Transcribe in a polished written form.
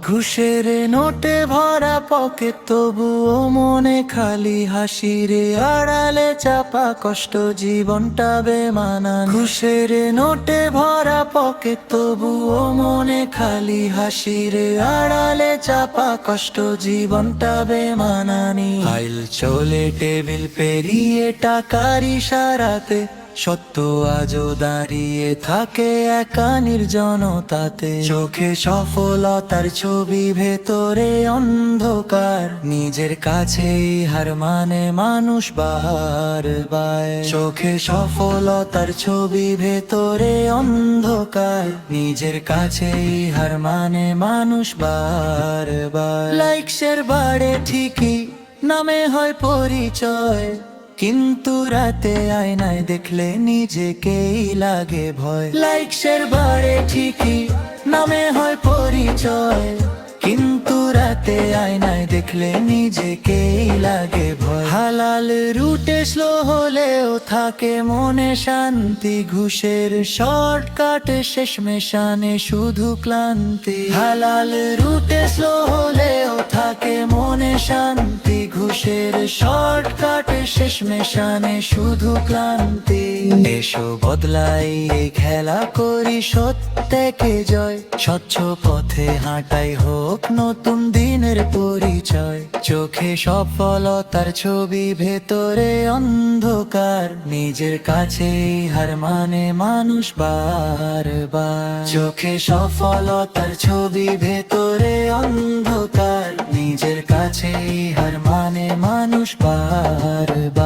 ঘুষের নোটে ভরা পকেট, তবুও মনে খালি হাসির আড়ালে চাপা কষ্ট, জীবনটা বেমানান। ঘুষের নোটে ভরা পকেট, তবুও মনে খালি হাসির আড়ালে চাপা কষ্ট, জীবনটা বেমানানি। ফাইল চলে টেবিল পেরিয়ে টাকার ইশারাতে, সত্য আজও দাঁড়িয়ে থাকে একা নির্জনতাতে। চোখে সফলতার ছবি, ভেতরে অন্ধকার, নিজের কাছেই হার মানে মানুষ বাহার বায়। চোখে সফলতার ছবি, ভেতরে অন্ধকার, নিজের কাছেই হার মানে মানুষ বাহার বায়। লাইকসের বাড়ে ঠিকই, নামে হয় পরিচয়, কিন্তু রাতে আয়নায় দেখলে নিজেকেই লাগে ভয়। লাইকসের বাড়ে ঠিকই, নামে হয় পরিচয়, কিন্তু রাতে আয়নায় দেখলে নিজেকেই লাগে ভয়। হালাল রুটে স্লো হলেও থাকে মনে শান্তি, ঘুষের শর্টকাটে শেষ মেশানে শুধু ক্লান্তি। হালাল রুটে স্লো হলেও থাকে মনে শান্তি, ঘুষের শর্টকাটে শেষ মেশানে শুধু ক্লান্তি। এসো বদলাই এই খেলা, করি সত্যকে জয়, স্বচ্ছ পথে হাঁটাই হোক নতুন দিনের পরিচয়। চোখে সফলতার ছবি, ভেতরে অন্ধকার, নিজের কাছেই হার মানে মানুষ বারবার। চোখে সফলতার ছবি, ভেতরে অন্ধকার, নিজের কাছেই হার মানে মানুষ বারবার।